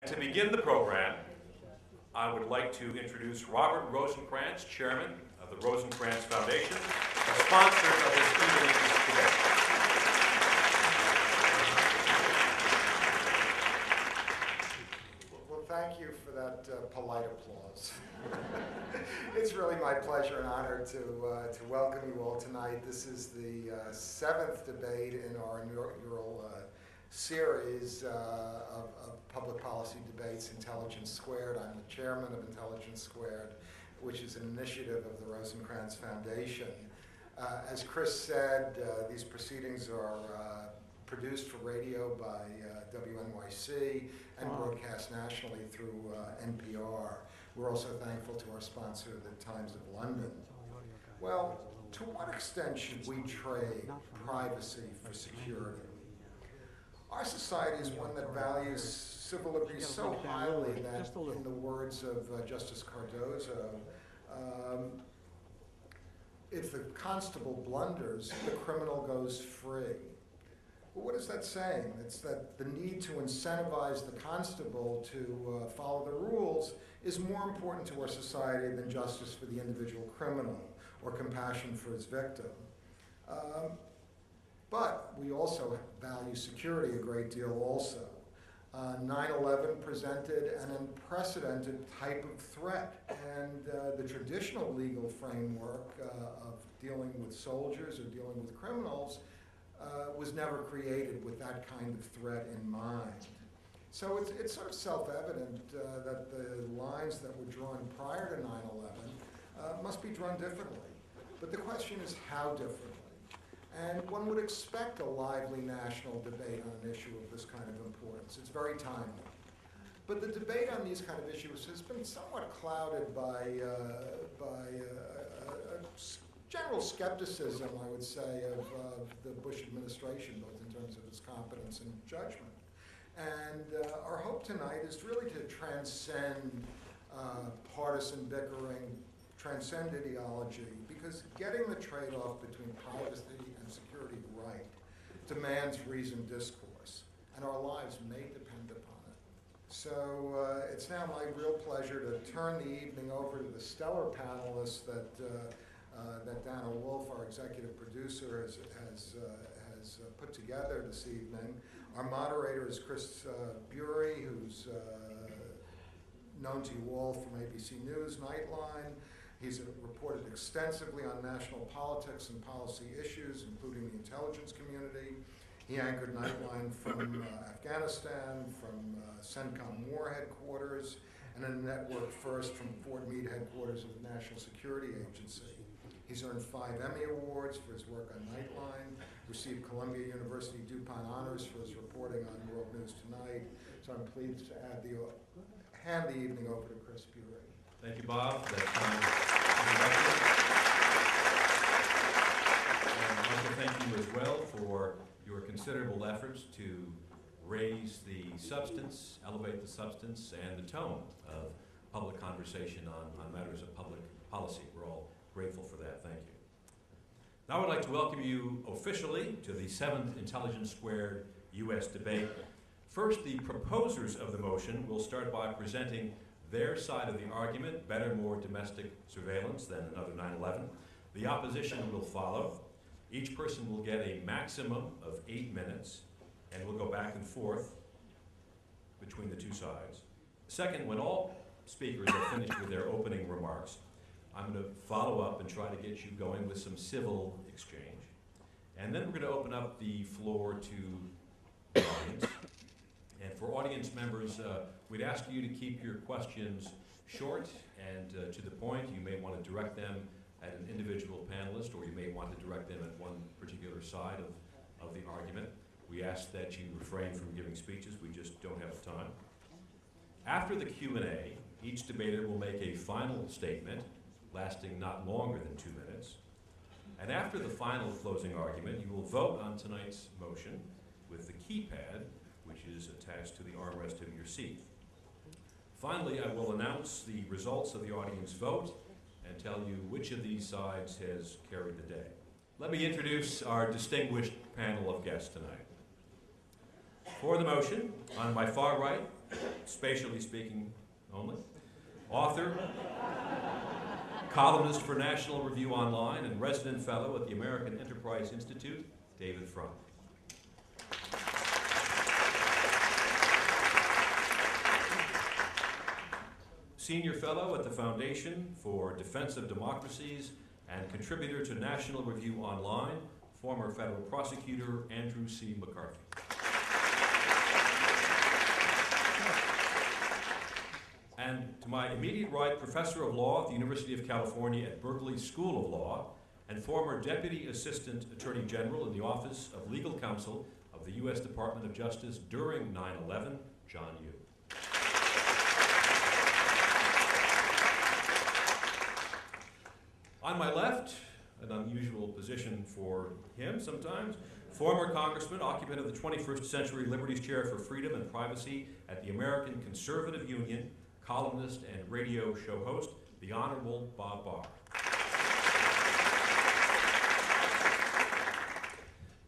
To begin the program, I would like to introduce Robert Rosencrantz, Chairman of the Rosencrantz Foundation, the sponsor of this evening's debate. Well, thank you for that polite applause. It's really my pleasure and honor to welcome you all tonight. This is the seventh debate in our inaugural series of public policy debates, Intelligence Squared. I'm the chairman of Intelligence Squared, which is an initiative of the Rosencrantz Foundation. As Chris said, these proceedings are produced for radio by WNYC and broadcast nationally through NPR. We're also thankful to our sponsor, the Times of London. Well, to what extent should we trade privacy for security? Our society is one that values civil liberties so highly that, in the words of Justice Cardozo, if the constable blunders, the criminal goes free. Well, what is that saying? It's that the need to incentivize the constable to follow the rules is more important to our society than justice for the individual criminal or compassion for his victim. But we also value security a great deal also. 9/11 presented an unprecedented type of threat, and the traditional legal framework of dealing with soldiers or dealing with criminals was never created with that kind of threat in mind. So it's sort of self-evident that the lines that were drawn prior to 9/11 must be drawn differently. But the question is how differently? And one would expect a lively national debate on an issue of this kind of importance. It's very timely. But the debate on these kind of issues has been somewhat clouded by general skepticism, I would say, of the Bush administration, both in terms of its competence and judgment. And our hope tonight is really to transcend partisan bickering, transcend ideology, because getting the trade-off between privacy and security right demands reasoned discourse, and our lives may depend upon it. So it's now my real pleasure to turn the evening over to the stellar panelists that Dana Wolf, our executive producer, has put together this evening. Our moderator is Chris Bury, who's known to you all from ABC News Nightline. He's reported extensively on national politics and policy issues, including the intelligence community. He anchored Nightline from Afghanistan, from CENTCOM War headquarters, and a network first from Fort Meade headquarters of the National Security Agency. He's earned 5 Emmy Awards for his work on Nightline, received Columbia University DuPont Honors for his reporting on World News Tonight. So I'm pleased to hand the evening over to Chris Bury. Thank you, Bob, for that kind introduction. And I'd like to thank you as well for your considerable efforts to raise the substance, elevate the substance, and the tone of public conversation on matters of public policy. We're all grateful for that. Thank you. Now I'd like to welcome you officially to the 7th Intelligence Squared U.S. debate. First, the proposers of the motion will start by presenting their side of the argument, better more domestic surveillance than another 9/11. The opposition will follow. Each person will get a maximum of 8 minutes, and we'll go back and forth between the two sides. Second, when all speakers are finished with their opening remarks, I'm going to follow up and try to get you going with some civil exchange. And then we're going to open up the floor to the audience. And for audience members, we'd ask you to keep your questions short and to the point. You may want to direct them at an individual panelist, or you may want to direct them at one particular side of the argument. We ask that you refrain from giving speeches. We just don't have the time. After the Q&A, each debater will make a final statement lasting not longer than 2 minutes. And after the final closing argument, you will vote on tonight's motion with the keypad, which is attached to the armrest of your seat. Finally, I will announce the results of the audience vote and tell you which of these sides has carried the day. Let me introduce our distinguished panel of guests tonight. For the motion, on my far right, spatially speaking only, author, columnist for National Review Online, and resident fellow at the American Enterprise Institute, David Frum. Senior fellow at the Foundation for Defense of Democracies and contributor to National Review Online, former federal prosecutor Andrew C. McCarthy. And to my immediate right, professor of law at the University of California at Berkeley School of Law and former Deputy Assistant Attorney General in the Office of Legal Counsel of the U.S. Department of Justice during 9/11, John Yoo. On my left, an unusual position for him sometimes, former congressman, occupant of the 21st Century Liberties Chair for Freedom and Privacy at the American Conservative Union, columnist and radio show host, the Honorable Bob Barr.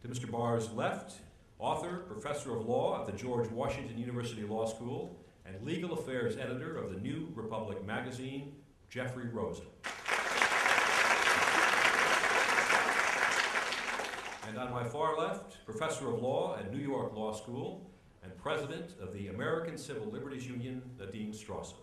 To Mr. Barr's left, author, professor of law at the George Washington University Law School, and legal affairs editor of the New Republic magazine, Jeffrey Rosen. And on my far left, professor of law at New York Law School and president of the American Civil Liberties Union, Nadine Strawson.